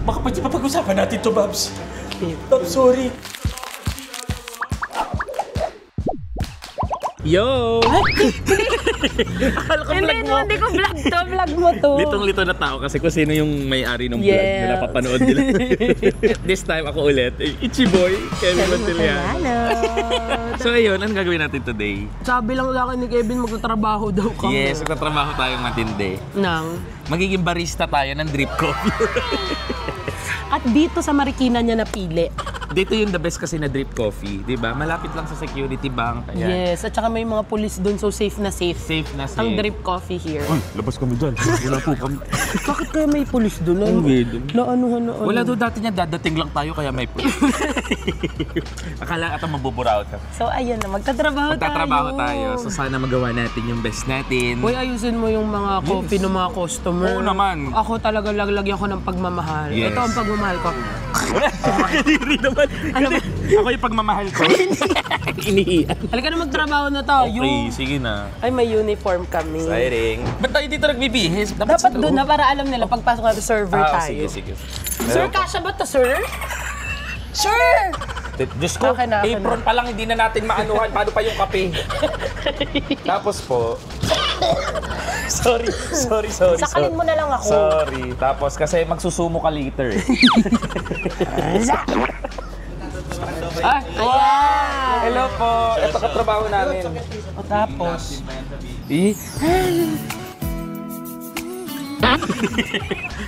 Baka pwede pa pag-usapan natin to, Babs. Babs, sorry. Yo! Akala ko vlog mo. Hindi ko vlog to. Vlog mo to. Litong-lito na tao kasi kung sino yung may-ari ng vlog na napapanood nila. This time ako ulit, Itchy Boy, Kevin Montilian. So ayun, anong gagawin natin today? Sabi lang sa akin ni Kevin, magtatrabaho daw kami. Yes, magtatrabaho tayong matindi. Nang? Magiging barista tayo ng drip coffee. At dito sa Marikina niya napili. Dito yung the best kasi na drip coffee, di ba? Malapit lang sa security bank. Kaya Yes, at saka may mga pulis doon, so safe na safe. safe na safe. Ang drip coffee here. Uy, labas kami dyan. Wala po kami. Bakit kaya may pulis doon? Ang weird. Na ano. Wala doon dati niya, dadating lang tayo kaya may pulis. Akala ata mabuburaot ka. So ayun na, magtatrabaho tayo. So sana magawa natin yung best natin. Uy, ayusin mo yung mga coffee ng mga customer. Oo naman. Ako talaga laglagyan ko ng pagmamahal. Yes. Ito ang pagmamahal ko. Kadiri naman. Ano ba? Ako yung pagmamahal ko. Iniiyan. Halika na magtrabaho na tayo. Okay, sige na. Ay, may uniform kami. Exciting. Ba't tayo dito nagbibihis? Dapat doon na para alam nila pagpasok natin server tayo. Sige. Sir, kasha ba to, sir? Sir! Diyos ko, Akin na. apron pa lang hindi na natin maanuhan. Paano pa yung kape? Tapos po, sorry. Sakalin mo na lang ako. Sorry. Tapos kasi magsusumo ka later. Ay, ayan! Hello po. Ito katrabaho namin. O tapos?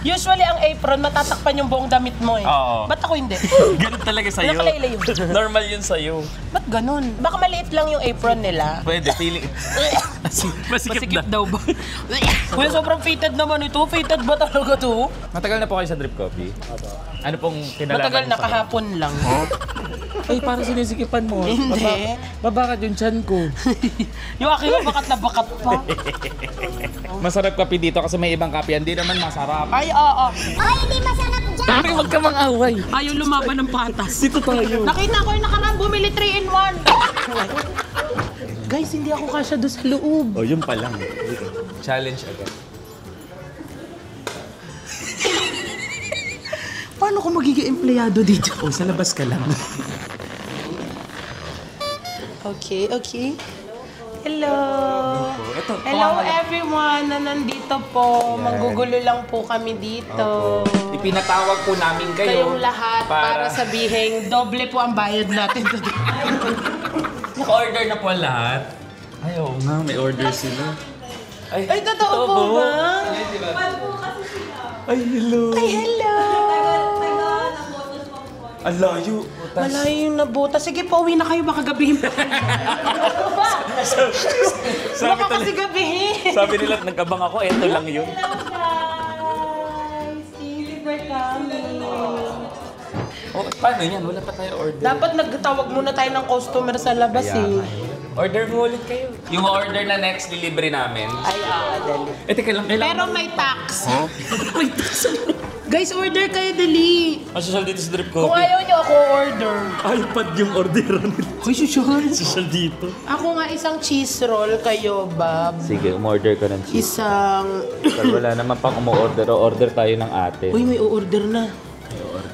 Usually ang apron, matatakpan yung buong damit mo eh. Oo. Ba't ako hindi? Ganun talaga sa'yo. Nakalaylay yun. Normal yun sa'yo. Ba't ganun? Baka maliit lang yung apron nila. Pwede, feeling. Masikip daw ba? Kuya, sobrang fitted naman ito. Fitted ba talaga to? Matagal na po kayo sa drip coffee? Ano pong kinalaman Matagal na, sa kanya? kahapon lang. Ay, parang sinisikipan mo. Hindi. Babakad yung tiyan ko. Yung aking bakat na bakat pa. Masarap kape dito kasi may ibang kape. Hindi naman masarap. Ay, oo. Ay, hindi masarap dyan! Ay, huwag ka mang-away. Ayaw lumaban ng patas. Dito tayo. Nakita ko yung nakaraan bumili 3-in-1. Guys, hindi ako kasya doon sa loob. Oh, yun pa lang. Challenge agad. Paano ko magiging empleyado dito? Oh, sa labas ka lang. Okay. Hello. Ito, Hello everyone na nandito po. Manggugulo lang po kami dito. Ipinatawag po namin kayo. Kayong lahat para sabihing doble po ang bayad natin. Naka-order na po lahat. Ay, oo nga. May order sila. Ay, totoo po ba? Ay, hello. Ay, hello. Ang layo. Malayo yung nabuta. Sige po, uwi na kayo. Baka gabihin pa. Baka kasi gabihin. Sabi nila, nag-abang ako. Eto lang yun. Hello guys. Thank you for coming. Oh, paano yan? Wala pa tayo order. Dapat nagtawag muna tayo ng customer sa labas eh. Order mo ulit kayo. Yung order na next, delivery namin. Ay, dali. Teka lang. Pero may tax. May tax. Guys, order kayo, dali. Masyasal dito sa drip Kung coffee. ayaw nyo, ako order. iPad yung orderan nila. Ay, susyal. Masyasal dito. Ako nga isang cheese roll, kayo, Bob. Sige, umorder ka ng cheese. Isang... Pero wala naman pang umorder. Order tayo ng ate. Uy, may order na.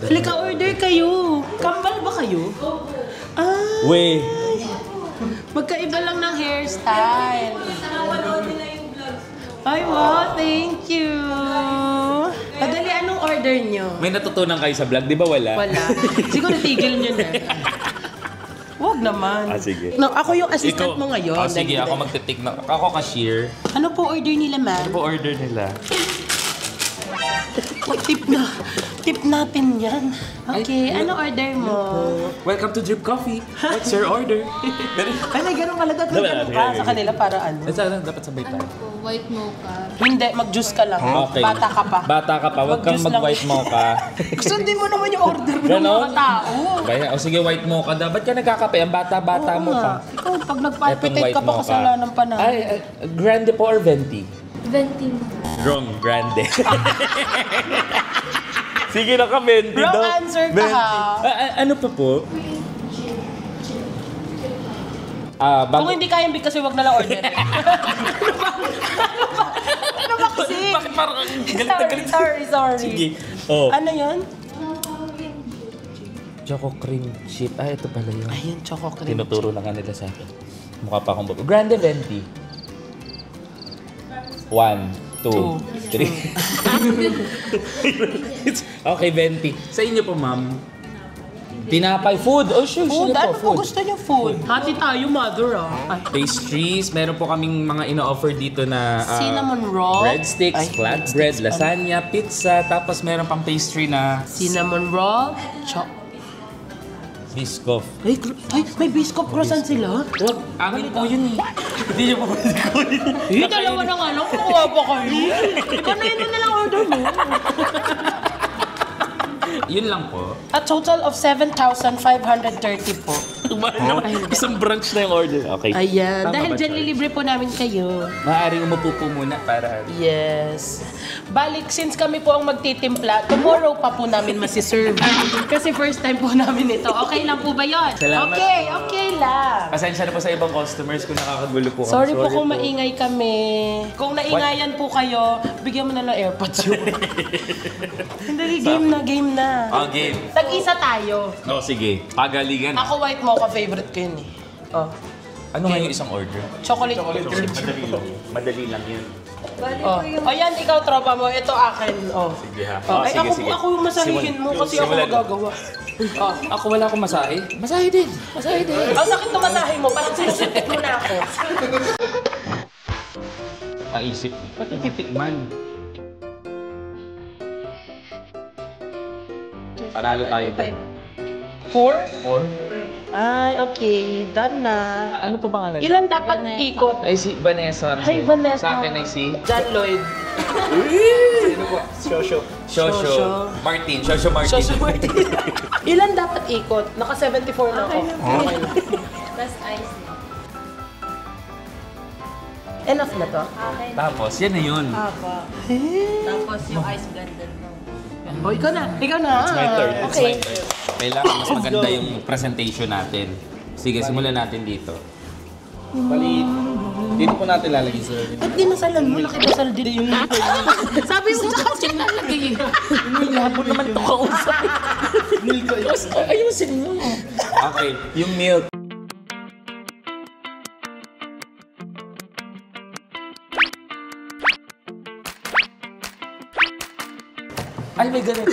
Halika, order kayo. Kambal ba kayo? Ah, Wey! magkaiba lang ng hairstyle. Ay, wow, thank you. Madali, anong order nyo? May natutunan kayo sa vlog, di ba wala? Wala. Siguro tigil nyo na. Huwag naman. Sige. No, ako yung assistant mo ngayon. Oh, sige, ako magtitik na. Ako cashier. Ano po order nila, ma'am? Ano po order nila? Tip na. Tip natin yan. Okay, ano order mo? Welcome to Drip Coffee. What's your order? Ay, may ganun pala. Dapat may ganun ka sa kanila para ano. Dapat sabay tayo. White mocha. Hindi, mag-juice ka lang. Okay. Bata ka pa. Bata ka pa. Huwag kang Mag-juice lang. mag-white mocha. Sundin mo naman yung order mo ng Ganon? mga tao. Kaya, o sige, white mocha daw. Ba't ka nagkakape? Ang bata-bata mo pa. Ikaw, pag Etong nagpalpitate white ka pa, mocha. kasalanan pa na. Ay, grande po or venti? Venting. Wrong, grande. Sige na ka, venti Wrong daw. answer ka, ha? Ano pa po? Kung hindi kayang big kasi wag na lang order. Ano ba Tumaksi! Bakit parang galit na galit? Sorry. Sige. Oh. Ano yun? Choco cream chip. Ah, ito pala yun. Ayun, choco cream. Tinuturo na nga nila sa akin. Mukha pa akong bago. Grande venti. 1, 2, 3. Okay, venti. Sa inyo po, ma'am. Tinapay. Food. Oh, sure. Food? Sino Ano po? po gusto niyo food? Hati tayo, mother Ay. Pastries. Meron po kaming mga ino-offer dito na Cinnamon roll. breadsticks, flatbread, lasagna, pizza. Tapos meron pang pastry na Cinnamon roll. biscoff. Ay, may biscuit croissant sila? Wag, amin po yun eh. Hindi niyo po pwede kunin. Yung dalawa na nga lang, kukuha pa kayo. Iba na yun na lang order mo. Yun lang po. A total of 7,530 po. Isang branch na yung order. Okay. Ayan. Tama Dahil ba, dyan Charles? lilibre po namin kayo. Maaaring umupo po muna para... Yes. Balik, since kami po ang magtitimpla, tomorrow pa po namin masiserve. Kasi first time po namin ito. Okay lang po ba yun? Salamat Okay lang. Pasensya na po sa ibang customers kung nakakagulo po kami. Sorry po kung maingay kami. Kung naingayan po kayo, bigyan mo na lang AirPods yun. Hindi, game na. Oh, game. Tag-isa tayo. Oh, sige. Pagalingan. Ako white mocha, favorite ko yun eh. Oh. Ano nga yung isang order? Chocolate chip. Madali lang yun. Oh. Ayan, ikaw tropa mo. Ito akin. Oh. Sige ha. Oh, ay, ako yung masahihin mo kasi ako magagawa. Oh. Ako wala akong masahe. Masahe din. Ang sakit na masahe mo, parang sinusuntik mo na ako. Ang isip. Pati titikman. Panalo tayo. 4? Ay, okay. Done na. Ano po pangalan? Ilan dapat ikot? Ay si Vanessa. Hi, Vanessa. Sa akin ay si... John Lloyd. Sino po? Shosho. Martin. Shosho Martin. Shosho Martin. Ilan dapat ikot? Naka 74 na ako. Okay na. Tapos ice. Enough na to? Okay. Tapos, yan na yun. Tapos yung ice blender mo. O, ikaw na. Ikaw na. It's my turn. It's Okay. my turn. Kailangan mas maganda yung presentation natin. Sige, simulan natin dito. Bali, dito po natin lalagay sir. Ba't dinasalan mo? Nakidasal din yung sabi mo sa kasi nalagay. Labo naman ito kausap. Ayusin mo. Okay, yung milk. Ay, may ganito.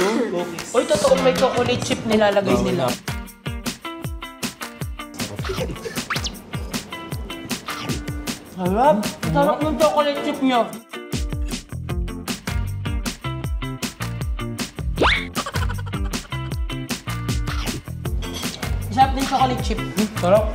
Uy, totoo may chocolate chip nilalagay nila. Sarap. Sarap ng chocolate chip niya. Sarap din chocolate chip. Sarap.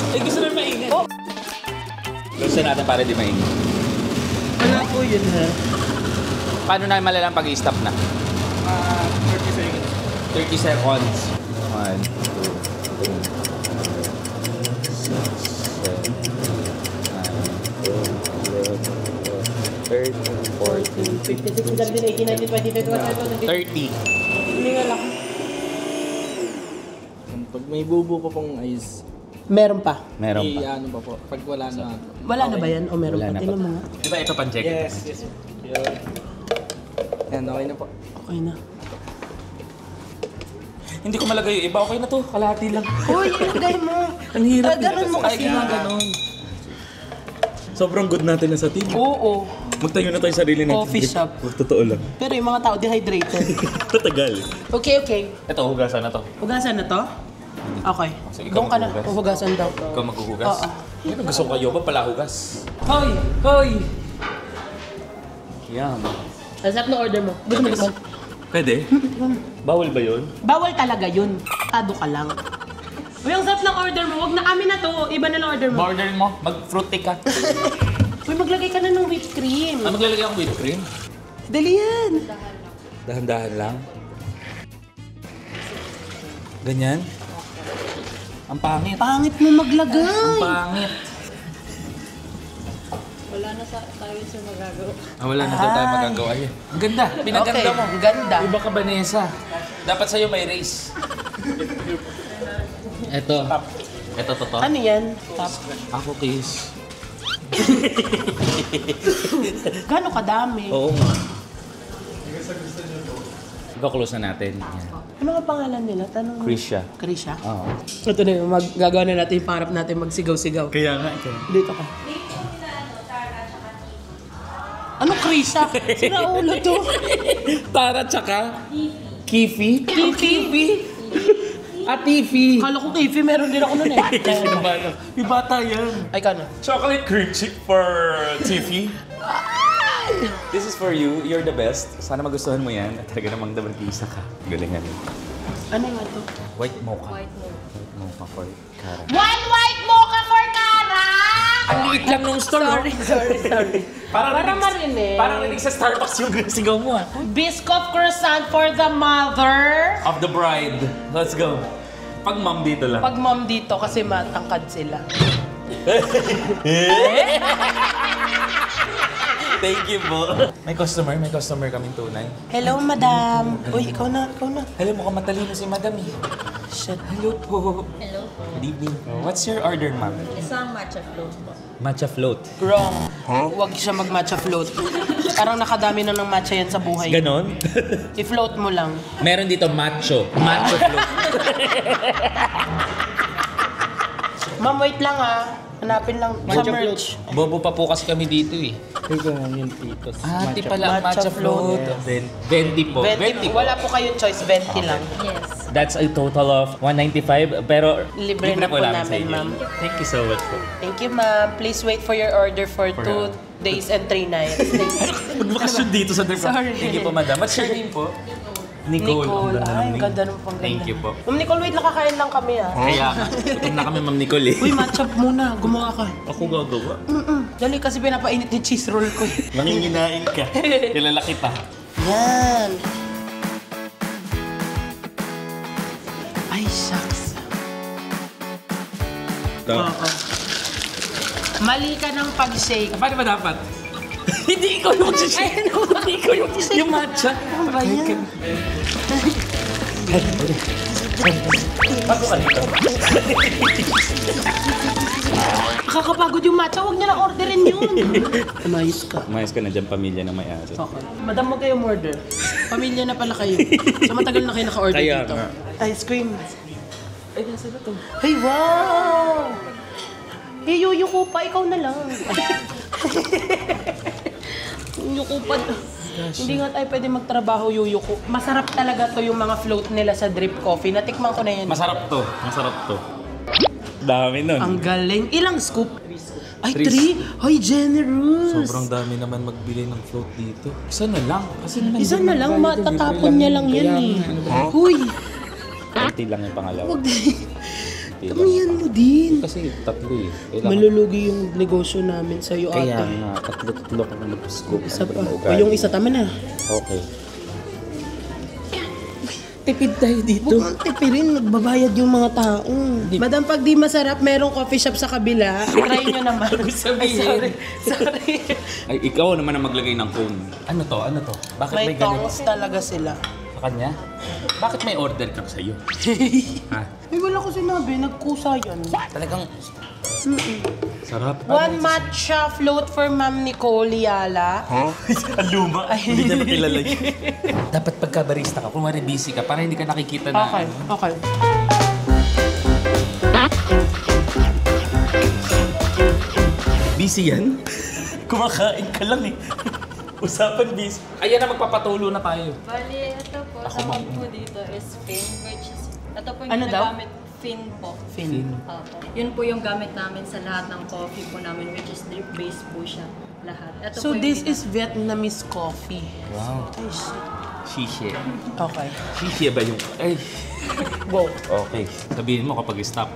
Eh, gusto na mainit. Oh. Gusto natin para di mainit. Wala po yun ha. Paano na malalaman pag i-stop na? 30 seconds. 30 seconds. 1, 2, 3, 4, 5, 6, 7, 8, 9, 10, 11, 12, 13, 14, 15, 16, 17, 18, 19, 20, 21, 22, 23, 24, 30. Pag may bubo pa pong ice, Meron pa. Meron pa. ano pa po. Pag wala na. Wala na ba yan? O meron Wala na pa? Tingnan pa. mo nga. Di ba ito pang-check? Yes. Yan, okay na po. Okay na. Hindi ko malagay yung iba. Okay na to. Kalahati lang. Uy, ilagay mo. Ang hirap. Ganun mo kasi. Ay, ganun. Sobrang good natin na sa team. Oo. Magtayo na tayo sarili natin. Coffee shop. Totoo lang. Pero yung mga tao dehydrated. Tatagal. Okay. Ito, hugasan na to. Hugasan na to? Okay. So, ikaw Doon ka na. maghuhugas? Hugasan daw. Ikaw maghuhugas? Oo. Ano gusto ko kayo ba pala hugas? Hoy! Hoy! Yan. Ang sarap na order mo. Gusto mo naman? Pwede? Bawal ba yun? Bawal talaga yun. Tado ka lang. Uy, ang sarap ng order mo. Huwag na kami na to. Iba na lang order mo. Order mo, mag-fruit cake ka. Uy, maglagay ka na ng whipped cream. Ah, maglalagay akong whipped cream? Dali yan. Dahan-dahan lang. Ganyan? Ang pangit. Pangit mo maglagay. Ang pangit. Wala na tayo sa magagawa. Wala na daw tayo magagawa yun. Ang ganda. Pinaganda Okay, mo. ang ganda. Iba ka, Vanessa. Dapat sa'yo may race. Ito. Ito, totoo. Ano yan? Top. Ako, kiss. Gano'ng kadami? Oo nga. Iko-close na natin. Yan. Ano ang pangalan nila? Tanong mo. Krisha. Krisha? Oo. Ito na yung gagawa na natin yung pangarap natin magsigaw-sigaw. Kaya nga, ito. Dito ka. Ano Krisha? Sira ulo to. Tara tsaka? Kifi? Kifi? At Tiffy. Kala ko Kifi, meron din ako nun eh. May bata yan. Ay, kano? Chocolate cream chip for Tiffy. This is for you. You're the best. Sana magustuhan mo yan. At talaga namang dabag-isa ka. Galingan. Ano nga to? White mocha. White mocha. White mocha for Kara. One white mocha for Kara! Ang liit lang nung store. Sorry. Para marinig. Parang rinig sa Starbucks yung sigaw mo ah. Biscoff croissant for the mother. Of the bride. Let's go. Pag mom dito lang. Pag mom dito kasi matangkad sila. Thank you po. May customer kaming tunay. Hello, madam. Uy, ikaw na. Alam mo, matalino si madam eh. Shit. Hello po. Hello po. Good evening. What's your order, ma'am? Isang matcha float po. Matcha float. Wrong. Huwag siya mag-matcha float. Parang nakadami na ng matcha yan sa buhay. Ganon? I-float mo lang. Meron dito macho. Macho float. Ma'am, wait lang ha. Hanapin lang sa merch. Bobo pa po kasi kami dito eh. Ate pala, matcha float. 20 po. 20. Wala po kayong choice, 20 lang. Yes. That's a total of 195 pero Libre na po lang sa namin, inyo. ma'am. Thank you so much po. Thank you, ma'am. Please wait for your order for 2 days and 3 nights. Magbakasyon dito sa trip. Sorry. Thank you po, madam. What's your name po? Nicole. Nicole. Ay, ang ganda ng pangganda. Thank you po. Ma'am Nicole, wait, nakakain lang kami ah. Kaya nga, gutom na kami, Ma'am Nicole eh. Uy, matcha muna. Gumawa ka. Ako gagawa. Dali kasi pinapainit yung cheese roll ko. Manginginain ka. Kilala kita. Yan. Ay, shucks. Oo. Mali ka ng pag-shake. Paano ba dapat? Hindi ikaw yung mag-shake. Hindi ikaw yung yung matcha. Ano ba yan? Bago ka dito. Nakakapagod yung matcha. Huwag niya lang orderin yun. Umayos ka. Umayos ka na dyan, pamilya ng may-ari. Okay. Madam, huwag kayong order. Pamilya na pala kayo. So matagal na kayo naka-order Kaya dito. nga. Ice cream. Ay, nasa na to? Hey, wow! Hey, yuyuko pa. Ikaw na lang. Yuyuko pa. Hindi nga tayo pwede magtrabaho yuyuko. Masarap talaga to yung mga float nila sa drip coffee. Natikman ko na yan. Masarap to. Masarap to. Dami nun. Ang galing. Ilang scoop? Ay, 3? Ay, generous. Sobrang dami naman magbili ng float dito. Isa na lang. Kasi naman Isa na lang, matatapon niya lang yan eh. Huy! Konti lang yung pangalawa. Huwag din. Kamihan mo din. Kasi tatlo eh. Kailangan. Malulugi yung negosyo namin sa'yo Kaya ate. nga, tatlo ka na mag-scoop. Isa pa. O yung isa tama na. Okay. Tipid tayo dito. Huwag kang tipirin, nagbabayad yung mga tao. Madam, pag di masarap, merong coffee shop sa kabila. Try nyo naman. sabihin. Sorry. Ay, ikaw naman ang maglagay ng cone. Ano to? Ano to? Bakit May may ganito? tongs talaga sila. Sa kanya? Bakit may order ka sa'yo? Ha? Ay, wala ko sinabi. Nagkusa yan. Talagang sarap. One matcha float for Ma'am Nicole Yala. Ang luma. Hindi na kilala yun. Dapat pagka barista ka, kung busy ka, para hindi ka nakikita na. Okay, okay. Busy yan? Kumakain ka lang eh. Usapan bis. Ayan na, magpapatulo na tayo. Bali, ito po, tawag po dito is fin, which is, ito po yung Ano daw? ginagamit, fin po. Fin. Opo. Yun po yung gamit namin sa lahat ng coffee po namin, which is drip based po siya. Lahat. Ito So po yung this is Vietnamese coffee. Wow. Ay, shit. Shishe. Okay. Shishe ba yung... Ay. Wow. Okay. Sabihin mo kapag stop.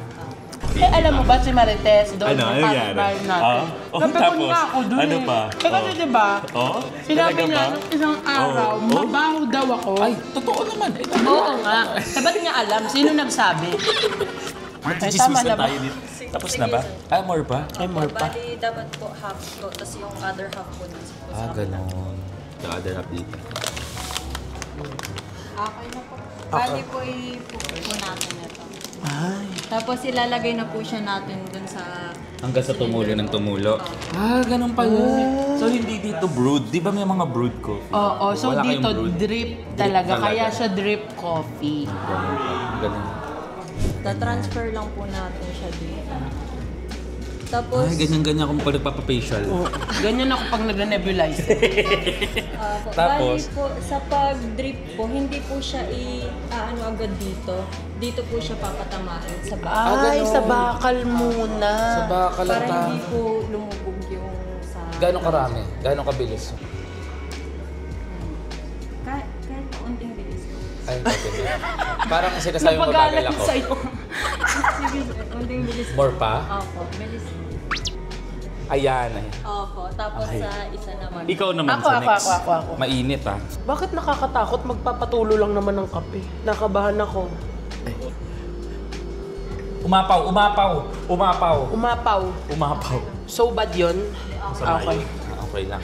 Eh, alam mo ba si Marites doon? Ano? Ano nangyari? natin. Ah? Oh, Napikon tapos? nga ako doon Ano eh. pa? Eh, kasi Oh. diba, Oh? sinabi Talaga niya ba? nung isang araw, Oh. mabaho daw ako. Ay, totoo naman. Eh, Oo nga. Eh, ba't niya alam? Sino nagsabi? Ay, Chismis tama na na ba? tayo dito. Tapos na ba? Ah, more pa? Ay, more pa. Bali, dapat po half to, tapos yung other half po nasa po sa Ganon. The other half dito. Okay na po. Bali po ipupo po natin ito. Ay. Tapos ilalagay na po siya natin dun sa... Hanggang sa tumulo ng tumulo. Ganun pala. So, hindi dito brewed. Di ba may mga brewed coffee? Oo, so Wala kayong dito brewed? drip talaga. Kaya siya drip coffee. Ganun. Ta-transfer lang po natin siya dito. Tapos... Ay, ganyan-ganyan kung pag nagpapafacial. Ganyan ako pag nag-nebulize. Tapos? Bali po, sa pag-drip po, hindi po siya ano agad dito. Dito po siya papatamaan sa bakal. Ay, sa bakal muna. Sa bakal Para hindi po lumubog yung sa... Gano'ng karami? Gano'ng kabilis? Kahit unting bilis po. Ay, okay. Parang sinasabi mo mabagal ako. sa'yo. Sige, unting bilis po. More pa? Opo, bilis po. Ayan. Opo, tapos sa isa naman. Ikaw naman Ako, sa ako, next. ako. Mainit ah. Bakit nakakatakot? Magpapatulo lang naman ng kape. Nakabahan ako. Umapaw. Umapaw. So bad yun? Okay. Okay lang.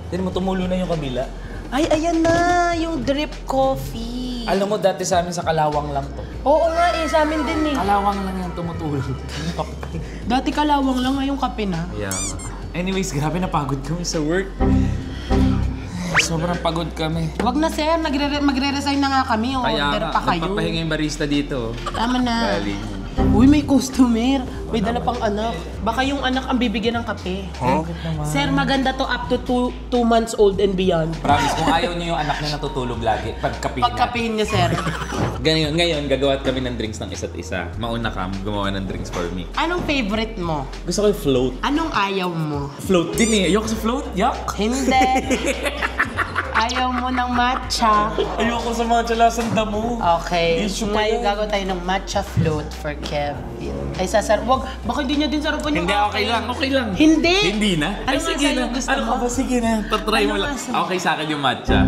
Tignan mo, tumulo na yung kabila. Ay, ayan na! Yung drip coffee. Alam mo, dati sa amin sa Kalawang lang to. Oo nga eh, sa amin din eh. Kalawang lang yung tumutulog. Dati kalawang lang, ngayong kape na. Yeah. Anyways, grabe napagod kami sa work. Sobrang pagod kami. Wag na sir, magre-resign na nga kami. Order pa kayo. nagpapahinga yung barista dito. Tama na. Galing. Uy, may customer. May dala pang anak. Baka yung anak ang bibigyan ng kape. Bakit naman? Sir, maganda to up to 2 months old and beyond. Promise, kung ayaw niyo yung anak niya natutulog lagi, pagkapihin Pagkapihin niya, sir. Ngayon, gagawa kami ng drinks ng isa't isa. Mauna ka, gumawa ng drinks for me. Anong favorite mo? Gusto ko yung float. Anong ayaw mo? Float din eh. Ayoko sa float. Yuck! Hindi. Ayaw mo ng matcha. Ayoko sa mga tsalasang damo. Okay. Issue pa Ngayon yan. gagawa tayo ng matcha float for Kevin. Ay, wag. Baka hindi niya din sarupan yung Hindi, okay lang. Okay lang. Hindi. Hindi na? Ano Ay, nga sige sa'yo na. gusto Ano mo? ka ba? Sige na. Tatry mo Ano lang. nga sa'yo? Okay sa akin yung matcha.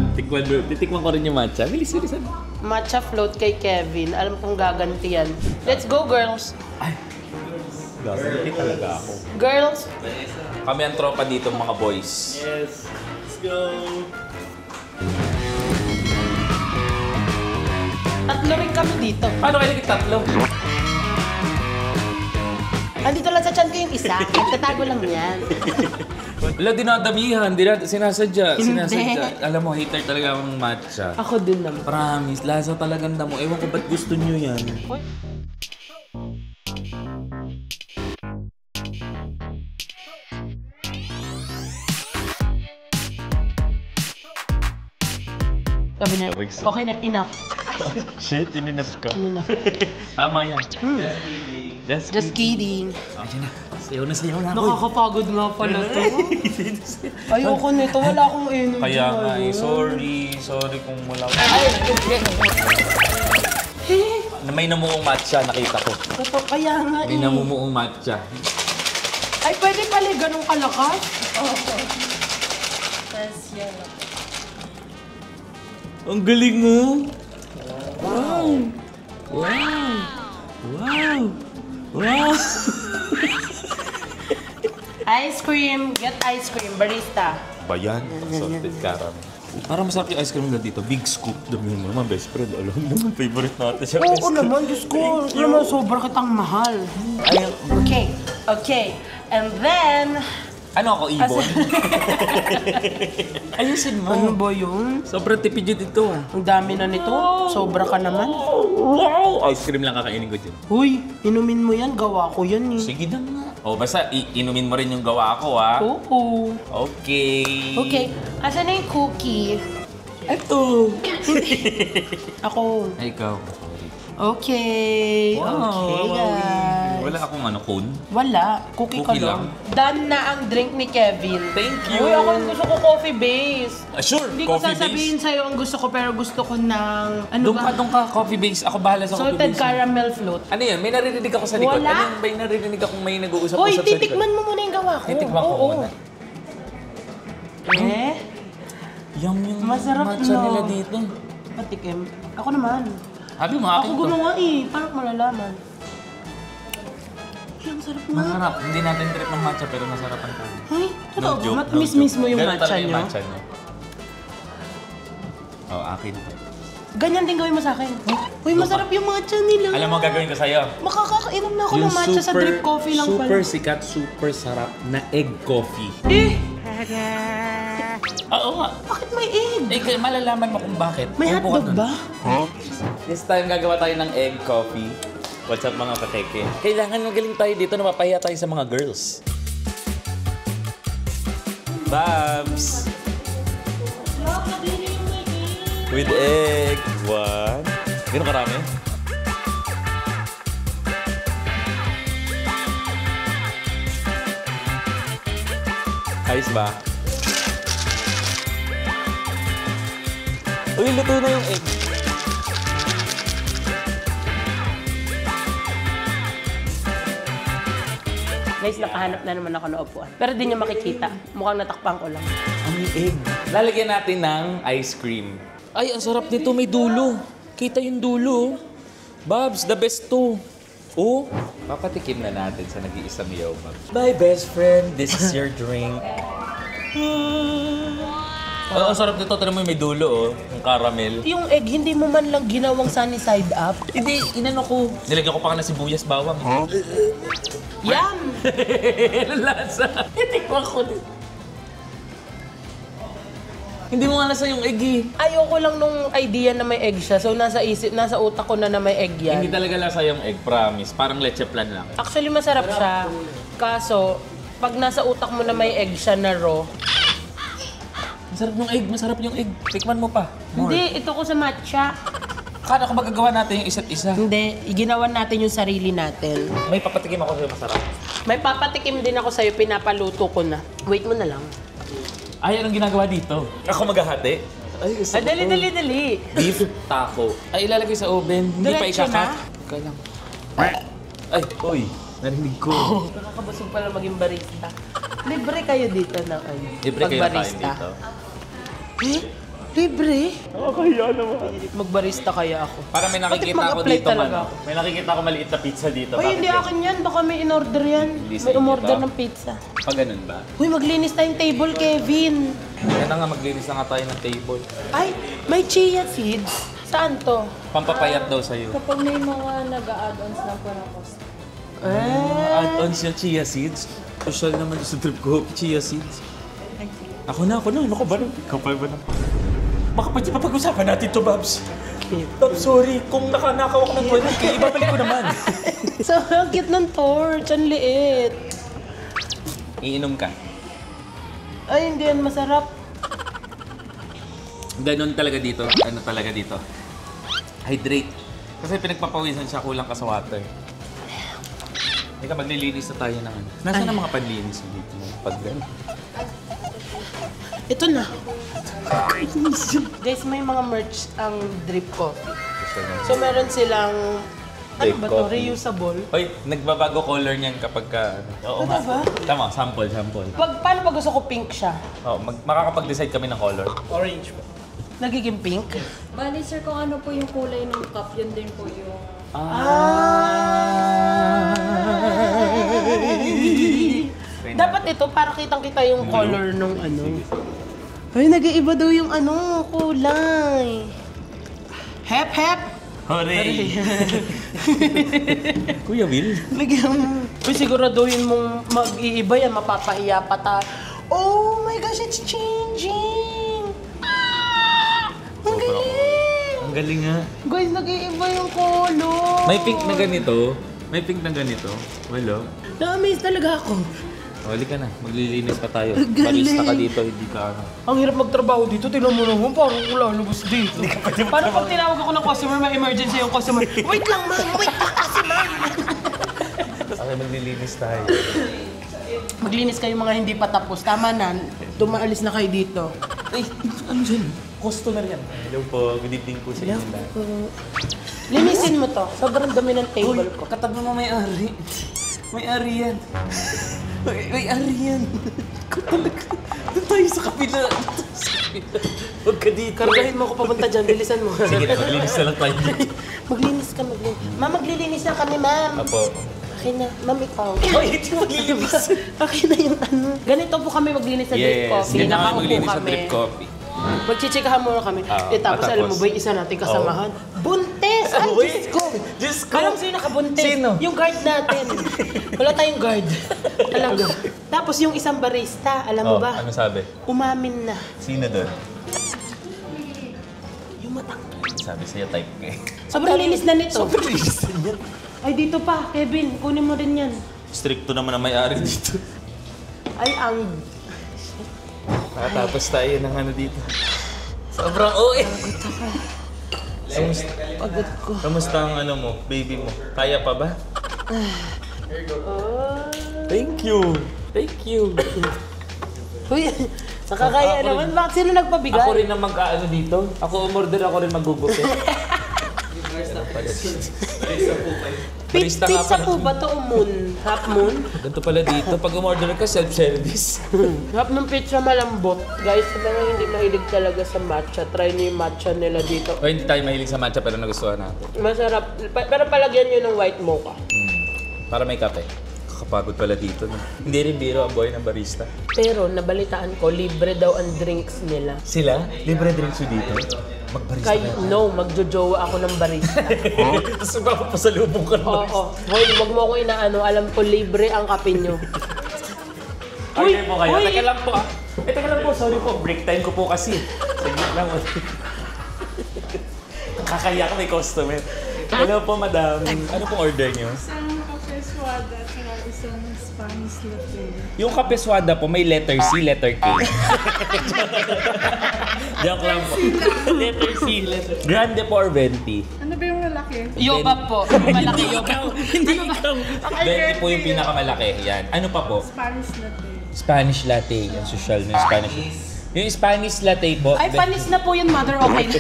Titikman ko rin yung matcha. Bilis-bilisan. Matcha float kay Kevin. Alam kong gaganti yan. Let's go, girls. Gaganti talaga ako. Girls. Kami ang tropa dito, mga boys. Yes. Let's go. Tatlo rin kami dito. Paano kayo naging tatlo? Andito lang sa chan ko yung isa. Nagtatago lang yan. Wala, dinadamihan. Sinasadya. Hindi. Sinasadya. Alam mo, hater talaga akong matcha. Ako din naman. Promise, lasa talagang damo. Ewan ko ba't gusto nyo yan. Sabi na, okay na, enough. Shit, ininap ka. Enough. Tama yan. Just kidding. Ayan na. Sayaw na ako. Nakakapagod nga pala to. Ayoko nito, wala akong energy. Kaya nga eh, ngayon. sorry kung wala ko. Na may namumuong matcha, nakita ko. Totoo, kaya nga May eh. namumuong matcha. Ay, pwede pala ganun kalakas? Tapos yun na po. Ang galing mo! Wow! Wow! Wow! Wow! Ice cream, get ice cream, barista. Ba yan? Salted caramel. Parang masarap yung ice cream nila dito. Big scoop. Dami mo naman, best friend. Alam naman, favorite natin siya. Oo naman, Diyos ko. Alam mo, sobrang kitang mahal. Okay. And then... Ano ako, ibon? Ayusin mo. Ano ba yun? Sobrang tipid yun dito ah. Ang dami na nito. Sobra ka naman. Wow! Ice cream lang kakainin ko dyan. Huy, inumin mo yan. Gawa ko yan eh. Sige na nga. O basta inumin mo rin yung gawa ko ah. Oo. Okay. Okay. Asan na yung cookie? Ito. Ako. Ay, ikaw. Okay. Wow, Okay, guys. Wala akong cone. Wala. Cookie ka Cookie lang. Done na ang drink ni Kevin. Thank you. Uy, ako yung gusto ko coffee base. Sure, Hindi ko coffee sasabihin sa'yo ang gusto ko, pero gusto ko ng... Ano Doon ka, coffee base. Ako bahala sa coffee Salted base. caramel float. Ano yun? May naririnig ako sa likod. Wala. Ano yung may naririnig akong may nag-uusap-usap Hoy, sa likod? titikman mo muna yung gawa ko. Titikman ko Oo. muna. Eh? Yum yung Masarap matcha no. nila dito. Patikim. Ako naman. Sabi mo, Ako akin to. gumawa eh. Paano ko malalaman? Ang sarap nga. Masarap. Hindi natin trip ng matcha pero masarapan tayo. Ay, totoo ba? joke, Matamis joke. mismo yung Ganun matcha talaga yung nyo. matcha nyo. Oh, akin to. Ganyan din gawin mo sa akin. Uy, masarap yung matcha nila. Alam mo gagawin ko sa'yo? Makakainom na ako ng matcha sa drip coffee lang pala. Super sikat, super sarap na egg coffee. Eh! Oo nga. Bakit may egg? Eh, malalaman mo kung bakit. May Upo ka hotdog dun. ba? This time gagawa tayo ng egg coffee. What's up mga kakeke? Kailangan magaling tayo dito na mapahiya tayo sa mga girls. Babs! With egg. One. Gano'n karami? Ayos ba? Uy, luto na yung egg. Guys, nakahanap na naman ako ng upuan. Pero di nyo makikita. Mukhang natakpan ko lang. Ang egg. Lalagyan natin ng ice cream. Ay, ang sarap nito. May dulo. Kita yung dulo. Babs, the best to. Oh, papatikim na natin sa nag-iisang yogurt. My best friend, this is your drink. Oh, ang sarap nito. Tara mo may dulo, oh. Yung caramel. Yung egg, hindi mo man lang ginawang sunny side up. Hindi, inano ko. Nilagyan ko pa ka ng sibuyas bawang. Yum! Lasa. Itikman ko din. Hindi mo nga nasa yung egg eh. Ayoko lang nung idea na may egg siya. So, nasa utak ko na may egg yan. Hindi talaga lasa yung egg, promise. Parang leche plan lang. Actually, masarap siya. Kaso, pag nasa utak mo na may egg siya na raw, Masarap yung egg, masarap yung egg. Tikman mo pa. More. hindi, ito ko sa matcha. Akala ko magagawa natin yung isa't isa. Hindi, ginawan natin yung sarili natin. May papatikim ako sa'yo masarap. May papatikim din ako sa'yo, pinapaluto ko na. Wait mo na lang. Ay, anong ginagawa dito? Ako maghahati? Ay, gusto Ay, dali. Beef taco. Ay, ilalagay sa oven. Hindi pa Diretso ikakat. na? Ika lang. Ay, oy. Narinig ko. Nakakabusog pala maging barista. Libre kayo dito ng ano, Libre kayo na kain dito. Eh? Libre? Kaya naman. Magbarista kaya ako. Parang may nakikita Bakit ako mag-apply dito talaga man. ako? May nakikita ako maliit na pizza dito. Uy, hindi akin yan. Baka may in-order yan. Hindi sa May inyo umorder ba? ng pizza. Pag ganun ba? Uy, maglinis tayong table, Kevin. Kaya na nga, maglinis na nga tayo ng table. Ay, may chia seeds. Saan to? Pampapayat daw sa'yo. Kapag may mga nag-a-add-ons na po na cost. Add-ons yung chia seeds. Social naman sa trip ko, chia seeds. Ako na. Ano ka ba? Ikaw pa ba na? Baka pwede pa pag-usapan natin to, Babs. Babs, sorry. Kung nakanakaw ako ng 20K, ibabalik ko naman. So, ang cute ng torch. Ang liit. Iinom ka. Ay, hindi yan masarap. Ganon talaga dito. Ano talaga dito? Hydrate. Kasi pinagpapawisan siya, kulang ka sa water. Teka, maglilinis na tayo ng ano. Nasaan ang mga panlinis dito? Pag gano'n. Ito na. Guys, may mga merch ang drip coffee. So, meron silang, ano Drip ba to? coffee. Reusable. Hoy, nagbabago color niyan kapag ka... Oo Ano ba? Tama, sample. Paano pag gusto ko pink siya? Oh, makakapag-decide kami ng color. Orange ba? Nagiging pink? Bali sir, kung ano po yung kulay ng cup, yun din po yung... Dapat ito, para kitang-kita yung color nung ano. Ay, nag-iiba daw yung ano, kulay. Hep, hep! Hooray! Kuya Will? Lagyan mo. Uy, siguraduhin mong mag-iiba yan, mapapahiya pa ta. Oh my gosh, it's changing! Ah! Ang galing! Ang galing nga. Guys, nag-iiba yung color. May pink na ganito. May pink na ganito. Wala. Na-amaze talaga ako. Huli ka na. Maglilinis pa tayo. Ang galing. Barista ka dito, hindi ka ano. Ang hirap magtrabaho dito. Tingnan mo naman, parang wala lubos dito. Paano pag tinawag ako ng customer, may emergency yung customer? Wait lang, ma'am! Wait lang kasi, ma'am! Okay, maglilinis tayo. Maglinis kayo mga hindi pa tapos. Tama na. Dumaalis na kayo dito. Ay, ano dyan? Customer yan. Hello po. Good evening po sa inyo. Linisin mo to. Sobrang dami ng table ko. Katabi mo may-ari. May-ari yan. May-ari yan. Ikaw talaga. Doon tayo sa kapila. Huwag ka dito. Kargahin mo ako papunta dyan. Bilisan mo. Sige na, maglinis na lang tayo. Maglinis ka, maglinis. Ma'am, maglilinis na kami, ma'am. Apo. Akin na. Ma'am, ikaw. Ay, hindi maglilinis. Akin na yung ano. Ganito po kami maglinis sa drip Yes, coffee. ganyan kami Nakaupo maglinis sa kami. drip coffee. Magchichikahan muna kami. Tapos tapos? alam mo ba yung isa nating kasamahan? Buntes! Ay, Uy, Diyos ko! Diyos ko. Alam mo sino nakabuntes? Sino? Yung guard natin. Wala tayong guard. Talaga. Tapos yung isang barista, alam mo ba? Ano sabi? Umamin na. Sino doon? Yung matang. Sabi sa'yo type ka eh. Sobrang linis na nito. Sobrang linis na yan. Ay, dito pa. Kevin, kunin mo rin yan. Stricto naman ang may-ari dito. Ay, ang... Nakatapos tayo ng ano dito. Sobrang OA. Pagod ko. Kamusta ang ano mo, baby mo? Kaya pa ba? Thank you. Thank you. Uy, nakakaya naman. Bakit sino nagpabigay? Ako rin ang mag-ano dito. Ako umorder, ako rin magugupit. Barista nga Pizza pala. po ba to o moon? Half moon? Ganito pala dito. Pag umorder ka, self-service. Half ng pizza malambot. Guys, sa mga hindi mahilig talaga sa matcha, try niyo yung matcha nila dito. O hindi tayo mahilig sa matcha pero nagustuhan natin. Masarap. Pero palagyan niyo ng white mocha. Para may kape. Kakapagod pala dito. No? Hindi rin biro ang boy ng barista. Pero nabalitaan ko, libre daw ang drinks nila. Sila? Libre drinks dito? Magbarista Kay, no, magjojowa ako ng barista. Tapos mapapasalubong ka naman. Oo. Hoy, wag mo ako inaano. Alam ko, libre ang kape niyo. Order po kayo. Uy! Teka lang po. Teka lang po. Sorry po. Break time ko po kasi. Saglit lang. Kakaya ka may customer. Hello po, madam. Ano pong order niyo? Isang kape swada at isang Spanish latte. Yung kape swada po, may letter C, letter K. Joke lang po. Letter C, letter Grande po or venti? Ano ba yung lalaki? Yogap po. Malaki yogap. Hindi ikaw. Venti po yung pinakamalaki. Yan. Ano pa po? Spanish latte. Spanish latte. Yan, social na yung Spanish. Yung Spanish latte po. Ay, panis na po yun, mother. Okay na.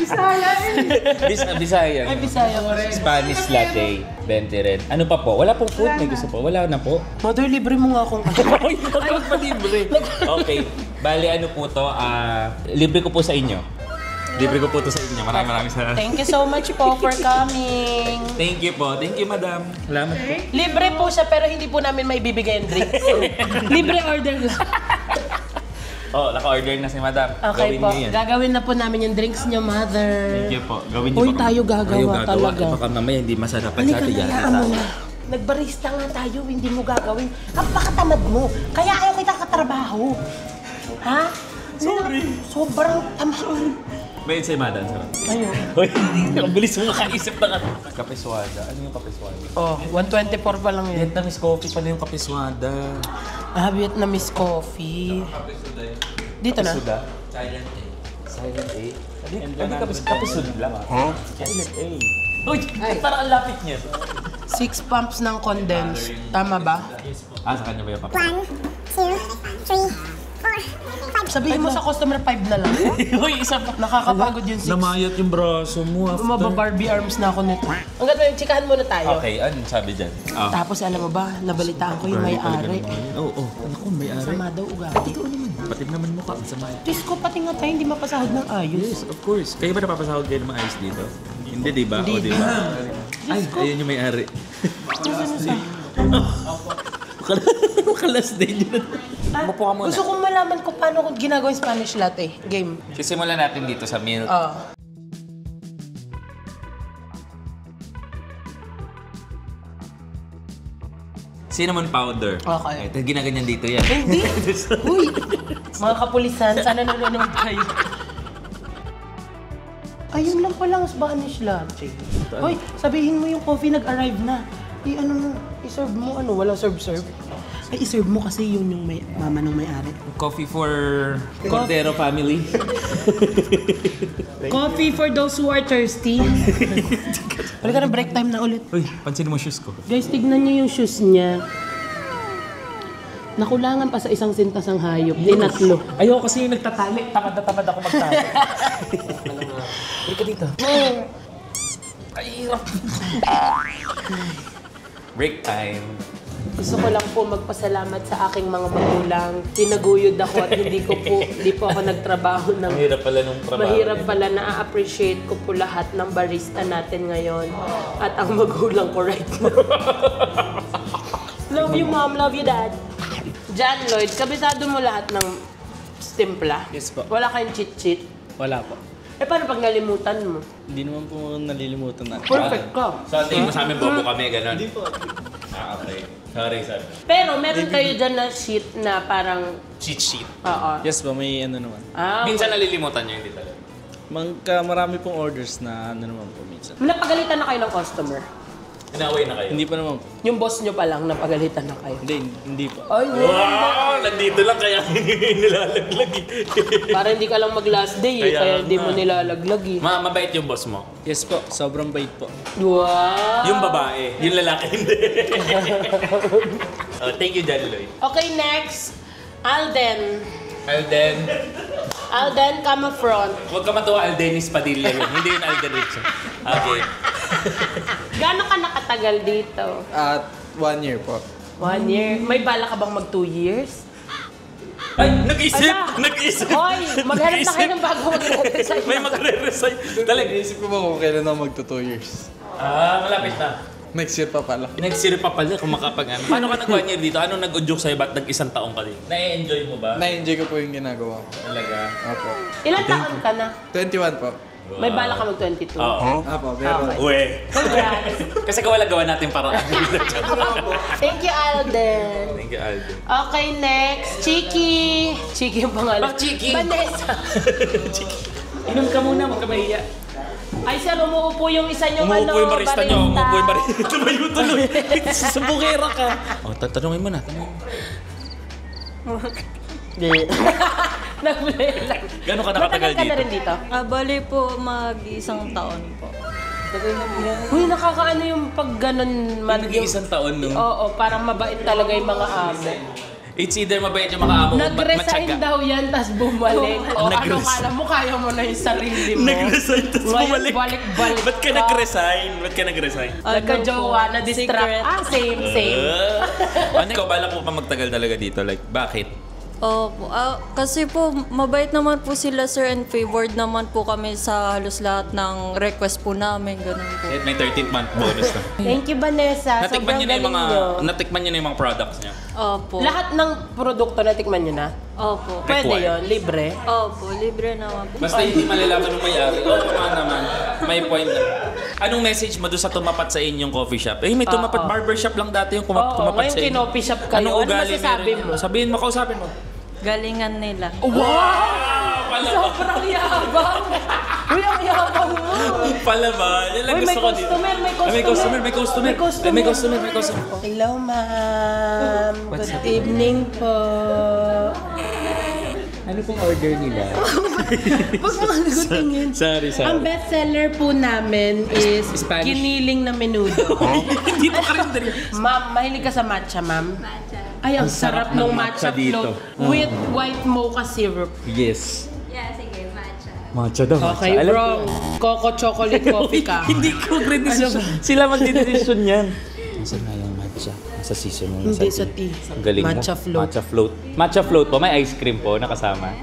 Bisaya eh! Bisaya. Ay, Bisaya ko rin. Spanish latte. 20 rin. Ano pa po? Wala pong food? May gusto po? Wala na po. Mother, libre mo nga akong Ay, huwag pa libre. Okay. Bali, ano po to? Libre ko po sa inyo. Libre ko po to sa inyo. Maraming salamat. Thank you so much po for coming. Thank you po. Thank you, madam. Salamat po. Libre po siya pero hindi po namin may bibigay ang drinks. Libre order lang. Oh, naka-order na si madam. Okay Gawin po. niyo yan. Gagawin na po namin yung drinks niyo, mother. Thank you po. Gawin niyo Uy, pa. tayo gagawa talaga. Baka mamaya hindi masarap ang Halika, sabi hayaan mo na. Nagbarista nga tayo, hindi mo gagawin. Napakatamad mo. Kaya ayaw kita katrabaho. Ha? Sorry. Sobrang tamad. Bayan sa'yo, madam. Sarap. Ayun. Uy, ang bilis mo makaisip na ka. Kapiswada. Ano yung kapiswada? Oh, 124 pa lang yun. Vietnamese coffee pala yung kapiswada. Vietnamese coffee. Dito na. Kapiswada? Silent A. Hindi kapisud lang. Huh? Silent A. Uy, parang ang lapit niya. 6 pumps ng condensed. Tama ba? Sa kanya ba yung kapiswada? 1, 2, 3, 4, 5. Sabihin mo sa customer 5 na lang. Uy, isa pa. Nakakapagod yung 6. Namayat yung braso mo Barbie arms na ako nito. Ang ganda yung chikahan muna tayo. Okay, ano sabi dyan? Tapos alam mo ba, nabalitaan ko yung may-ari. Oo, ako may-ari. Sama daw ugali. Ikaw naman. Pati naman mukha ang sama. Diyos ko, pati nga tayo hindi mapasahod ng ayos. Yes, of course. Kayo ba napapasahod kayo ng mga ayos dito? Hindi, di ba? O, di ba? Ay, ayun yung may-ari. Makalas din yun. Upo ka muna. Gusto kong malaman kung paano ginagawa yung Spanish latte. Game. Sisimulan natin dito sa milk. Cinnamon powder. Okay. Ito, ginaganyan dito yan. Hindi. Uy, mga kapulisan, sana nanonood kayo. Ayun lang palang Spanish latte. Uy, sabihin mo yung coffee nag-arrive na. I-ano mo, i-serve mo, ano, walang serve-serve. Ay, i-serve mo kasi yun yung may, mama ng may-ari. Coffee for Cordero family. Coffee for those who are thirsty. Wala ka na break time na ulit. Uy, pansin mo shoes ko. Guys, tignan niyo yung shoes niya. Nakulangan pa sa isang sintas ang hayop. Dinatlo. Ayoko kasi yung nagtatali. Tamad na tamad ako magtali. Balik ka dito. Ay, hirap. Break time. Gusto ko lang po magpasalamat sa aking mga magulang. Tinaguyod ako at hindi po ako nagtrabaho ng... Mahirap pala nung trabaho. Mahirap pala, na-appreciate ko po lahat ng barista natin ngayon. At ang magulang ko right now. Love you, Mom. Love you, Dad. John Lloyd, kabisado mo lahat ng timpla? Yes po. Wala kayong cheat-cheat? Wala po. Eh, paano pag nalimutan mo? Hindi naman po nalilimutan natin. Perfect ka. So, tingin mo sa amin, bobo kami, gano'n? Hindi po. Okay. Sorry. Pero meron kayo dyan na sheet na parang... Cheat sheet. Oo. Yes po, may ano naman. Minsan nalilimutan nyo, hindi talaga. Marami pong orders na ano naman po minsan. Napagalitan na kayo ng customer. Inaway na kayo. Hindi pa naman po. Yung boss nyo pa lang, napagalitan na kayo. Hindi po. Ay, Wow! Nandito lang kaya nilalaglag eh. para hindi ka lang mag-last day eh, kaya hindi mo nilalaglag eh. Mabait yung boss mo. Yes po, sobrang bait po. Wow! Yung babae, yung lalaki hindi. Oh, thank you, John Lloyd. Okay, next. Alden. Alden, come up front. Huwag ka matuwa, Aldenis Padilla yun. Hindi yun Alden Richard. Okay. Gano'n ka nakatagal dito? At 1 year po. 1 year. May bala ka bang mag 2 years? Ay, nag-isip! Ala! Nag-isip! Hoy, maghanap na kayo ng bago mag-resign. May magre-resign. Talaga. Naisip ko ba kung kailan ako magto 2 years? Malapit na. Next year pa pala. Next year pa pala kung makapag-ano. Paano ka nag-1 year dito? Ano nag-udyok sa'yo? Ba't nag-isang taong ka dito? Na-enjoy mo ba? Na-enjoy ko po yung ginagawa ko. Talaga? Opo. Ilan taon ka na? 21 po. May bala ka mag 22? Oo. Apo, pero... Okay. Uwe. Congrats. Kasi kawala gawa natin para. Thank you, Alden. Thank you, Alden. Okay, next. Chiki. Chiki yung pangalan. Chiki? Vanessa. Inom ka muna, huwag ka mahiya. Ay, sir, umuupo yung isa niyong Umuupo yung barista nyo. Umuupo yung barista. Tumayo tuloy. Sa bukera ka. Oh, tanungin mo na. Nag-play lang. Gano'n ka nakatagal Matagal ka na dito? rin dito? Bali po, mag-isang taon po. Uy, nakakaano yung pag ganun man. Nag-iisang taon, no? Oo, parang mabait talaga yung mga amo. It's either mabait yung mga amo o Nag-resign matyaga. daw yan, tas bumalik. O ano, Nag-resign. kala mo kaya mo na yung sarili mo. Nag-resign, tapos Ngayon, bumalik. balik-balik Ba't ka nag-resign? Ba't ka nag-resign? Nagka-jowa, Ano po, na-distract. secret. Same. Ano ikaw, balak mo pa magtagal talaga dito? Like, bakit? Opo. Kasi po, mabait naman po sila, sir, and favored naman po kami sa halos lahat ng request po namin. Ganun po. May 13th month bonus na. Thank you, Vanessa. Natikman Sobrang niyo na yung galing mga, nyo. natikman niyo na yung mga products niya. Opo. Lahat ng produkto natikman nyo na? Opo. Pwede Required. yon, libre. Opo, libre naman po. Basta hindi malalaman ng may-ari. Oo naman. May point na. Anong message mo doon sa tumapat sa inyong coffee shop? Eh, may tumapat barbershop lang dati yung Oo, tumapat ngayon sa inyo. kinopi shop kayo. Anong Ano ugali masasabi meron? mo? Sabihin mo, kausapin mo. Galingan nila. Pala ba? Sobrang yabang. Uy, ang yabang mo. Pala ba? Yan lang Uy, gusto may ko dito. customer, may Ay, may customer, may customer. May customer. Ay, may customer, may customer. Hello, ma'am. Good evening po. Ano pong order nila? Huwag mo nagutin yun. Sorry. Ang bestseller po namin is Spanish. giniling na menudo. Hindi po ka rin dali. Ma'am, mahilig ka sa matcha, ma'am? Ay, ang sarap ng matcha dito. float with white mocha syrup. Yes. Yeah, sige, matcha. Matcha daw. Okay, wrong. Coco chocolate coffee ka. Hindi ko decision. Sila magdidesisyon yan. Nasaan nga yung matcha? Nasa season mo. Hindi sa tea. Ang galing Matcha na. float. Matcha float. Matcha float po. May ice cream po nakasama.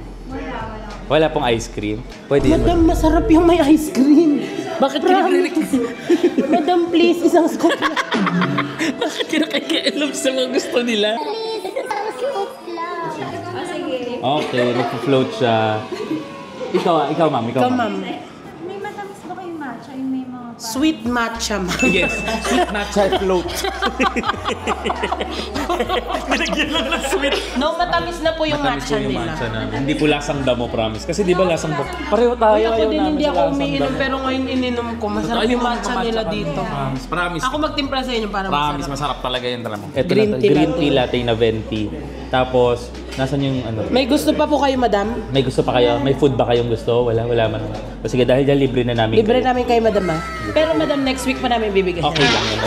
Wala pong ice cream. Pwede yun. Madam, masarap yung may ice cream. Bakit kinakailangan? Madam, please, isang scoop lang. Bakit kinakailangan sa mga gusto nila? Okay, nagpo-float siya. Ikaw ma'am. Ikaw, ma'am. May matamis ba kayong matcha? Yung may mga Sweet matcha, ma'am. Yes, sweet matcha float. Nilagyan lang ng sweet. No, matamis na po yung Matamis matcha po yung nila. matcha na. Hindi po lasang damo, promise. Kasi di ba lasang damo? Pareho tayo. Uy, ako ayaw din namin hindi sa ako lasang umiinom, damo. pero ngayon ininom ko. Masarap Ayaw yung mo matcha kumatcha nila ka. dito. Promise. Ako magtimpla sa inyo para Promise, masarap. masarap talaga yun talaga. Ito Green na, tea green latte. tea latte na venti. Tapos, nasan yung ano? May gusto pa po kayo, madam? May gusto pa kayo? May food ba kayong gusto? Wala man. O sige, dahil dyan libre na namin Libre kayo. namin kayo, madam, ha? Pero, madam, next week pa namin bibigyan. Okay lang yun.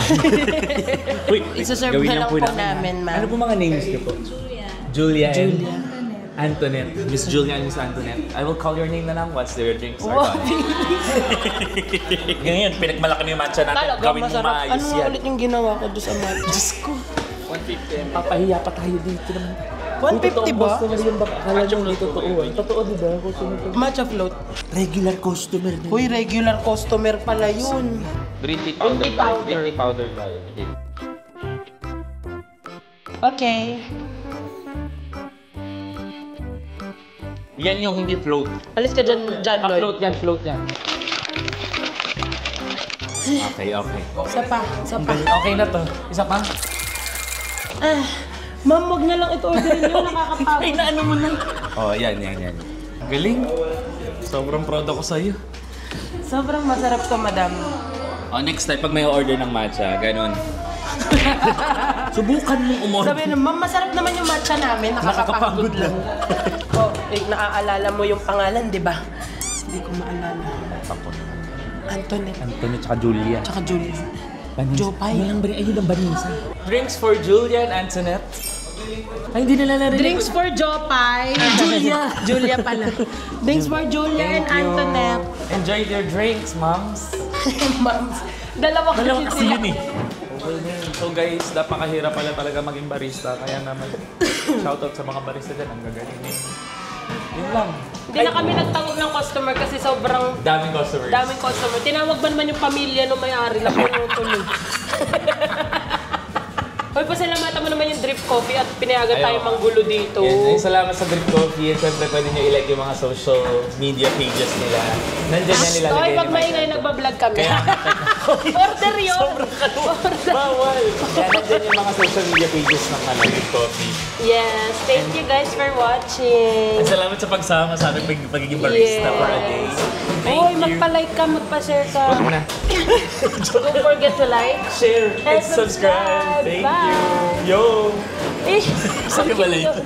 Wait, Isa-serve gawin na lang po namin. namin, ma'am. Ano po mga names niyo po? Julia. Antoinette. Miss Julia and Miss Antoinette. I will call your name na lang once their drinks are done. Ganyan, pinagmalaki mo yung matcha natin. Talaga, Gawin mo masarap. maayos Ano yan. ulit yung ginawa ko doon sa matcha? Diyos ko. 150 Papahiya pa tayo dito naman. 150 ba? Customer yung baka kala nyo hindi totoo. Totoo diba? Customer to. Matcha float. Regular customer din. Uy, regular customer pala yun. Green tea powder. Green tea powder tayo. Okay. Yan yung hindi float. Alis ka dyan, Lloyd. Float yan, float yan. Okay. Isa pa. Okay na to. Isa pa? Ma'am, wag na lang ito orderin nyo. Nakakapagod. Ay, naano mo na. Oh, yan. Galing. Sobrang proud ako sa'yo. Sobrang masarap to, madam. Oh, next time, pag may order ng matcha, ganun. Subukan mong umorder. Sabi na, ma'am, masarap naman yung matcha namin. Nakakapagod lang. Naaalala mo yung pangalan, di ba? Hindi ko maalala. Antoinette. Antoinette tsaka Julia. Tsaka Julia. Jopay. Ayun ang banisa. Drinks for Julia and Antoinette. Ay, hindi nila narinig. Drinks for Jopay. Julia. Julia pala. Drinks for Julia and Antoinette. Enjoy your drinks, moms. Ma'am, dalawa kasi yun eh. So guys, napakahirap pala talaga maging barista. Kaya naman, shoutout sa mga barista dyan. Ang gagaling. Yun lang. Hindi na kami nagtawag ng customer kasi sobrang Daming customers. daming customer. Tinawag ba naman yung pamilya ng may-ari na puno-tuloy. Hoy, pasalamatan mo naman yung Drip Coffee at pinayagan tayo manggulo dito. Yan. Ay, salamat sa Drip Coffee. And syempre, pwede nyo i-like yung mga social media pages nila. Nandiyan yan nila. Hoy, pag maingay nagbablog kami. Order yun! Order. Bawal! Yan, nandiyan yung mga social media pages ng Drip Coffee. Yes, thank you guys for watching. And salamat sa pagsama sa ating pagiging barista for a day. Hoy, magpa-like ka, magpa-share ka. Huwag na. Don't forget to like. Share and subscribe. Thank you. Bye. Yo! Eh, Sa'yo pala ito.